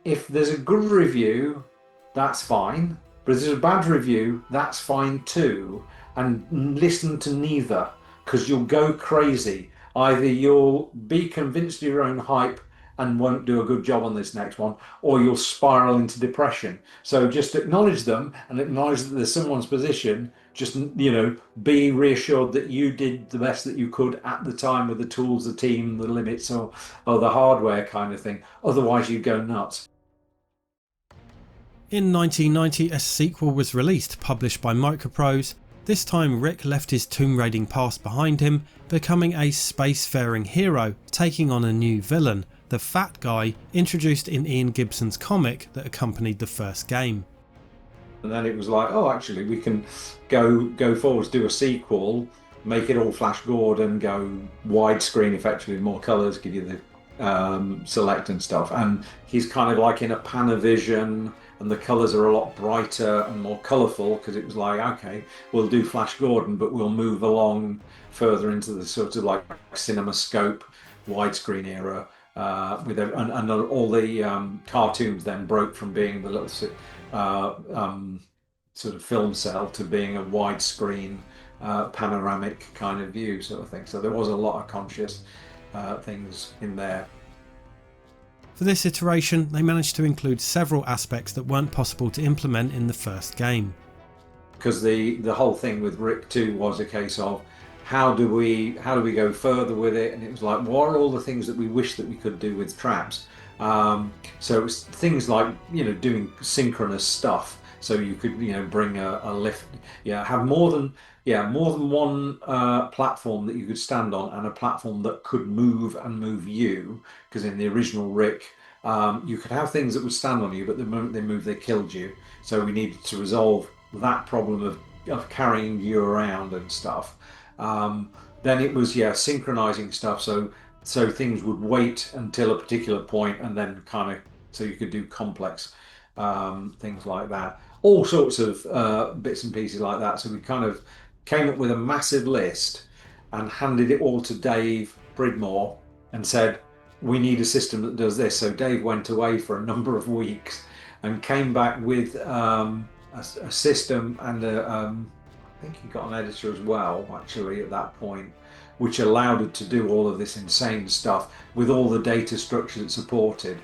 S2: If there's a good review, that's fine. But if there's a bad review, that's fine too. And listen to neither, because you'll go crazy. Either you'll be convinced of your own hype and won't do a good job on this next one, or you'll spiral into depression. So just acknowledge them and acknowledge that there's someone's position. Just, be reassured that you did the best that you could at the time with the tools, the team, the limits, or the hardware kind of thing. Otherwise, you go nuts.
S1: In 1990, a sequel was released, published by Microprose. This time Rick left his tomb raiding past behind him, becoming a spacefaring hero, taking on a new villain, the Fat Guy, introduced in Ian Gibson's comic that accompanied the first game.
S2: And then it was like, oh, actually, we can go forwards, do a sequel, make it all Flash Gordon, go widescreen effectively, more colours, give you the select and stuff. And he's kind of like in a Panavision, and the colours are a lot brighter and more colourful because it was like, okay, we'll do Flash Gordon, but we'll move along further into the sort of like CinemaScope widescreen era. And all the cartoons then broke from being the little sort of film cell to being a widescreen panoramic kind of view sort of thing. So there was a lot of conscious things in there.
S1: For this iteration, they managed to include several aspects that weren't possible to implement in the first game.
S2: because the whole thing with Rick 2 was a case of how do we go further with it, and it was like, what are all the things that we wish that we could do with traps. So it was things like, doing synchronous stuff, so you could, bring a lift, have more than one platform that you could stand on, and a platform that could move and move you, because in the original Rick, you could have things that would stand on you, but the moment they moved, they killed you. So we needed to resolve that problem of carrying you around and stuff. Then it was, synchronizing stuff, so things would wait until a particular point, and then kind of, so you could do complex things like that. All sorts of bits and pieces like that. So we kind of came up with a massive list and handed it all to Dave Bridmore and said, we need a system that does this. So Dave went away for a number of weeks and came back with a system and I think he got an editor as well, actually, at that point, which allowed it to do all of this insane stuff with all the data structures it supported.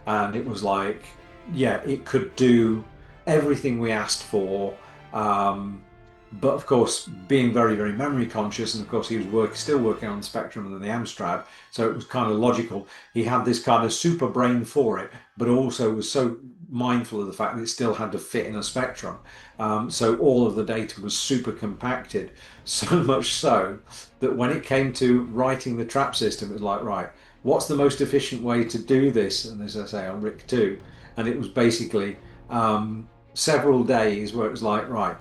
S2: And it was like, it could do everything we asked for. But of course, being very, very memory conscious, and of course he was still working on the Spectrum and the Amstrad, so it was kind of logical. He had this kind of super brain for it, but also was so mindful of the fact that it still had to fit in a Spectrum. So all of the data was super compacted, so much so that when it came to writing the trap system, it was like, right, what's the most efficient way to do this? And as I say, on Rick 2, and it was basically several days where it was like, right,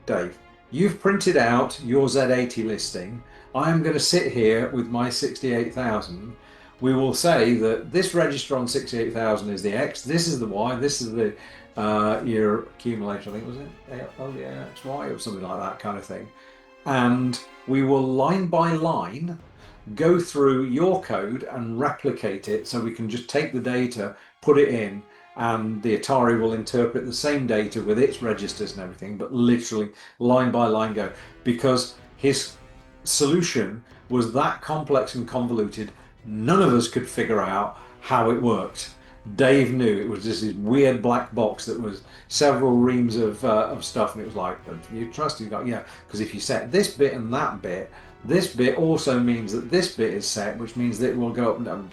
S2: Dave, you've printed out your Z80 listing. I'm going to sit here with my 68,000. We will say that this register on 68,000 is the X, this is the Y, this is the your accumulator, I think, was it? Oh, yeah, XY or something like that kind of thing. And we will line by line go through your code and replicate it, so we can just take the data, put it in, and the Atari will interpret the same data with its registers and everything, but literally line by line go, because his solution was that complex and convoluted, none of us could figure out how it worked. Dave knew it was just this weird black box that was several reams of stuff, and it was like, you trust? He's got, because if you set this bit and that bit, this bit also means that this bit is set, which means that it will go up and down.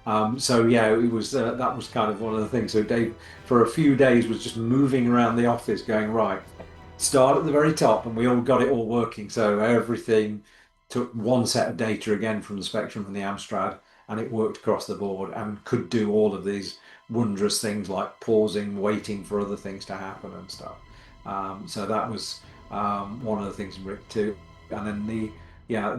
S2: It was that was kind of one of the things. So Dave, for a few days, was just moving around the office, going, right, start at the very top, and we all got it all working. So everything took one set of data again from the Spectrum and the Amstrad, and it worked across the board and could do all of these wondrous things like pausing, waiting for other things to happen and stuff. So that was one of the things in Rick 2. And then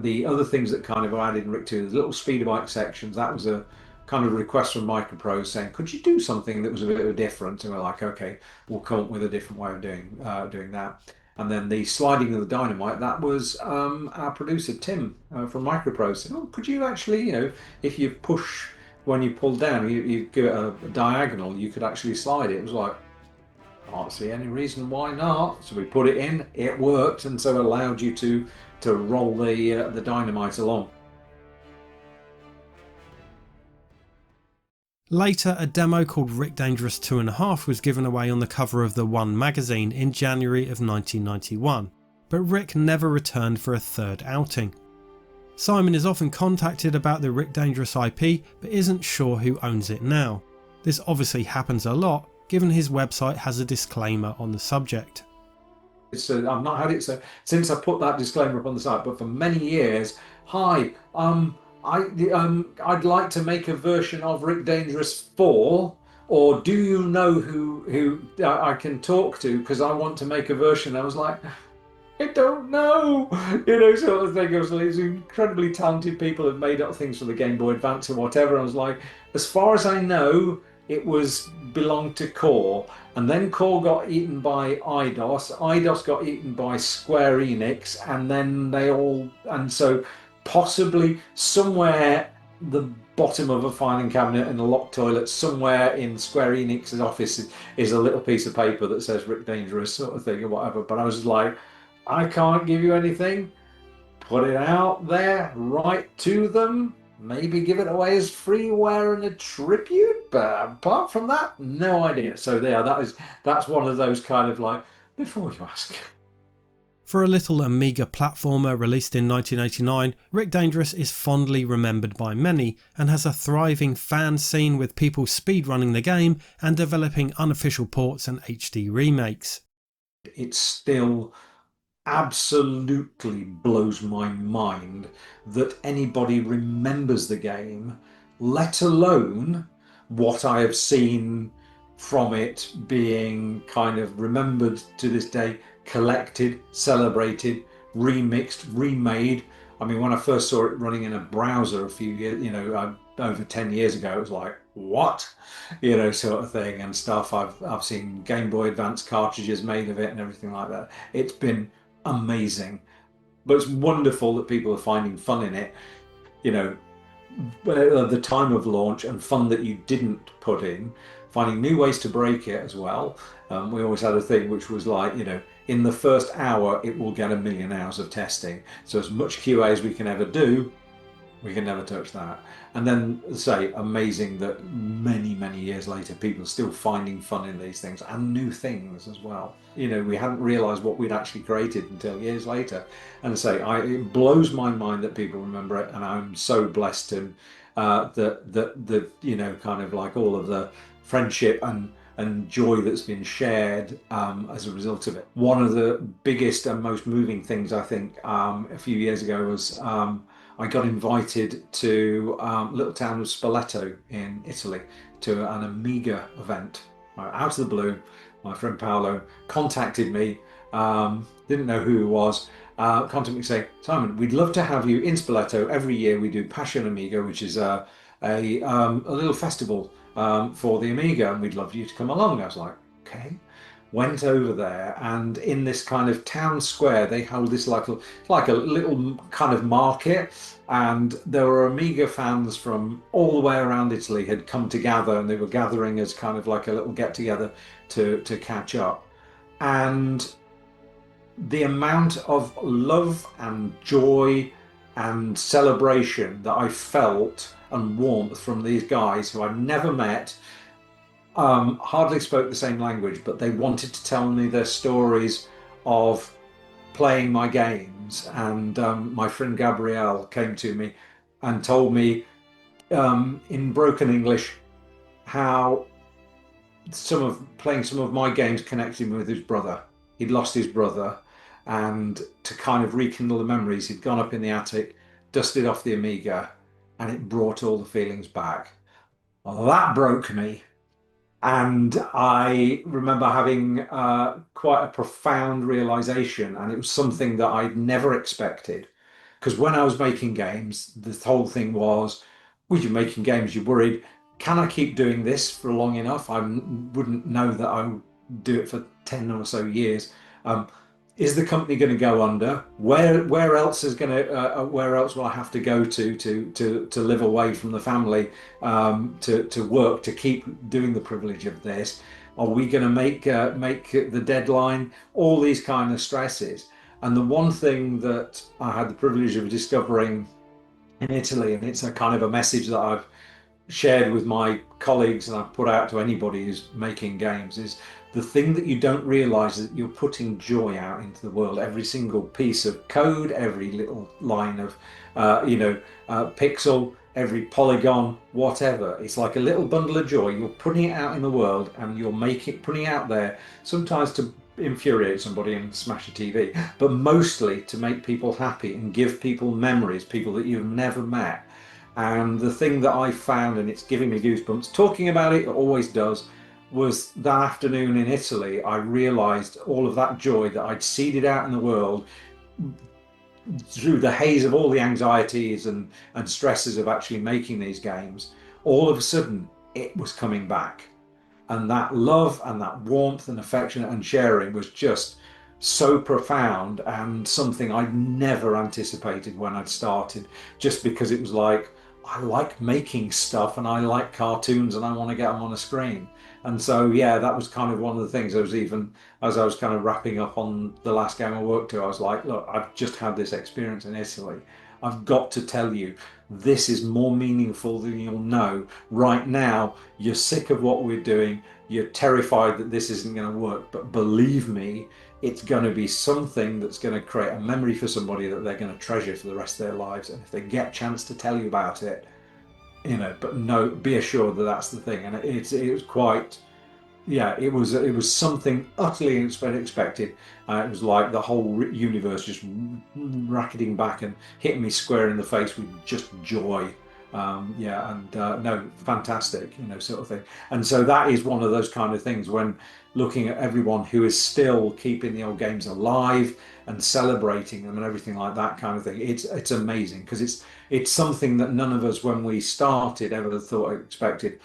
S2: the other things that kind of added in Rick 2, the little speeder bike sections, that was a kind of request from Microprose saying, could you do something that was a bit different? And we're like, okay, we'll come up with a different way of doing that. And then the sliding of the dynamite, that was our producer Tim from Microprose said, oh, could you actually, if you push when you pull down, you give it a diagonal, you could actually slide it. It was like, can't see any reason why not. So we put it in, it worked, and so it allowed you to roll the dynamite along.
S1: Later, a demo called Rick Dangerous 2.5 was given away on the cover of the One magazine in January of 1991, but Rick never returned for a third outing. Simon is often contacted about the Rick Dangerous IP, but isn't sure who owns it now. This obviously happens a lot, given his website has a disclaimer on the subject.
S2: I've not had it since I put that disclaimer up on the site, but for many years, hi, I'd like to make a version of Rick Dangerous 4, or do you know who I can talk to, because I want to make a version. I was like, I don't know, sort of thing. I was like, these incredibly talented people have made up things for the Game Boy Advance or whatever. I was like, as far as I know, it belonged to Core, and then Core got eaten by Eidos. Eidos got eaten by Square Enix, and then so possibly somewhere the bottom of a filing cabinet in a locked toilet somewhere in Square Enix's office is a little piece of paper that says Rick Dangerous sort of thing or whatever. But I was like, I can't give you anything. Put it out there, write to them, maybe give it away as freeware and a tribute, but apart from that, no idea. So that's one of those kind of like, before you ask.
S1: For a little Amiga platformer released in 1989, Rick Dangerous is fondly remembered by many and has a thriving fan scene with people speedrunning the game and developing unofficial ports and HD remakes.
S2: It still absolutely blows my mind that anybody remembers the game, let alone what I have seen from it being kind of remembered to this day, collected, celebrated, remixed, remade. I mean, when I first saw it running in a browser a few years, over 10 years ago, it was like, what? Sort of thing and stuff. I've seen Game Boy Advance cartridges made of it and everything like that. It's been amazing. But it's wonderful that people are finding fun in it. You know, at the time of launch and fun that you didn't put in, finding new ways to break it as well. We always had a thing which was like, in the first hour, it will get 1 million hours of testing. So as much QA as we can ever do, we can never touch that. And then say, amazing that many, many years later, people are still finding fun in these things and new things as well. We hadn't realized what we'd actually created until years later. And say, it blows my mind that people remember it. And I'm so blessed to that kind of like all of the friendship and joy that's been shared as a result of it. One of the biggest and most moving things I think a few years ago was I got invited to little town of Spoleto in Italy to an Amiga event. Out of the blue, my friend Paolo contacted me, didn't know who he was, contacted me saying, Simon, we'd love to have you in Spoleto. Every year we do Passion Amiga, which is a little festival for the Amiga, and we'd love you to come along. I was like, okay. Went over there, and in this kind of town square, they hold this like a little kind of market, and there were Amiga fans from all the way around Italy had come to gather, and they were gathering as kind of like a little get together to catch up. And the amount of love and joy and celebration that I felt and warmth from these guys who I'd never met, hardly spoke the same language, but they wanted to tell me their stories of playing my games. And my friend Gabrielle came to me and told me in broken English how playing some of my games connected him with his brother. He'd lost his brother, and to kind of rekindle the memories, he'd gone up in the attic, dusted off the Amiga, and it brought all the feelings back. Well, that broke me. And I remember having quite a profound realization, and it was something that I'd never expected. Because when I was making games, the whole thing was, well, you're making games, you're worried, can I keep doing this for long enough? I wouldn't know that I would do it for 10 or so years. Um, is the company going to go under? Where else is going to where else will I have to go to live away from the family, to work, to keep doing the privilege of this? Are we going to make the deadline? All these kind of stresses. And the one thing that I had the privilege of discovering in Italy, and it's a kind of a message that I've shared with my colleagues and I've put out to anybody who's making games, is the thing that you don't realize is that you're putting joy out into the world. Every single piece of code, every little line of pixel, every polygon, whatever, it's like a little bundle of joy. You're putting it out in the world, and you're putting it out there, sometimes to infuriate somebody and smash a TV, but mostly to make people happy and give people memories, people that you've never met. And the thing that I found, and it's giving me goosebumps talking about it, it always does, was that afternoon in Italy, I realized all of that joy that I'd seeded out in the world through the haze of all the anxieties and stresses of actually making these games. All of a sudden, it was coming back. And that love and that warmth and affection and sharing was just so profound, and something I'd never anticipated when I'd started, just because it was like, I like making stuff and I like cartoons and I want to get them on a screen. And so, yeah, that was kind of one of the things. I was, even as I was kind of wrapping up on the last game I worked to, I was like, look, I've just had this experience in Italy. I've got to tell you, this is more meaningful than you'll know. Right now, you're sick of what we're doing. You're terrified that this isn't going to work. But believe me, it's going to be something that's going to create a memory for somebody that they're going to treasure for the rest of their lives. And if they get a chance to tell you about it, but no, be assured that that's the thing. And it was quite, yeah, it was something utterly unexpected. It was like the whole universe just racketing back and hitting me square in the face with just joy. Yeah, and no, fantastic, sort of thing. And so that is one of those kind of things when looking at everyone who is still keeping the old games alive and celebrating them and everything like that kind of thing. It's amazing because it's something that none of us when we started ever thought or expected.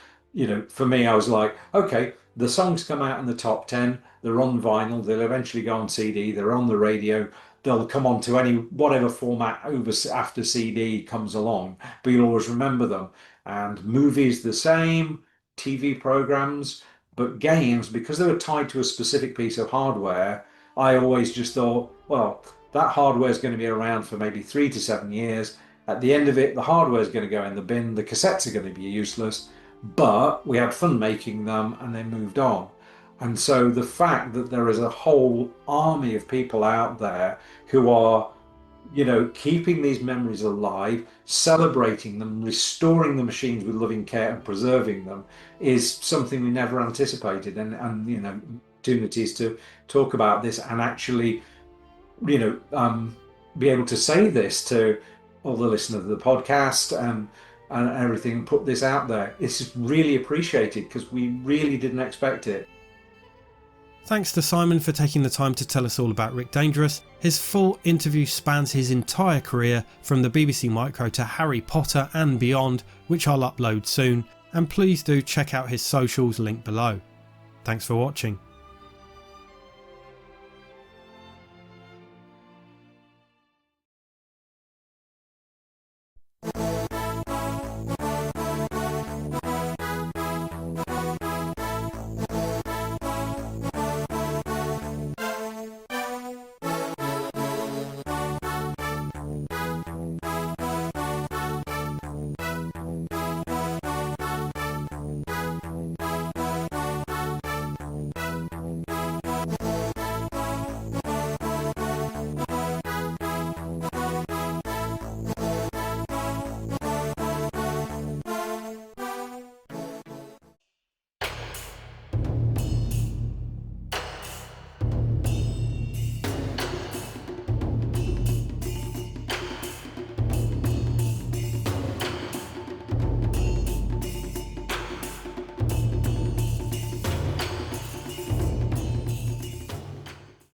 S2: For me, I was like, okay, the songs come out in the top 10, they're on vinyl, they'll eventually go on CD, they're on the radio, they'll come on to any whatever format over after CD comes along, but you'll always remember them. And movies the same, TV programs, but games, because they were tied to a specific piece of hardware, I always just thought, well, that hardware is going to be around for maybe 3 to 7 years. At the end of it, the hardware is going to go in the bin, the cassettes are going to be useless, but we had fun making them and they moved on. And so the fact that there is a whole army of people out there who are, keeping these memories alive, celebrating them, restoring the machines with loving care and preserving them is something we never anticipated. And opportunities to talk about this and actually, be able to say this to all the listeners of the podcast and everything, and put this out there. It's really appreciated because we really didn't expect it.
S1: Thanks to Simon for taking the time to tell us all about Rick Dangerous. His full interview spans his entire career from the BBC Micro to Harry Potter and beyond, which I'll upload soon, and please do check out his socials linked below. Thanks for watching.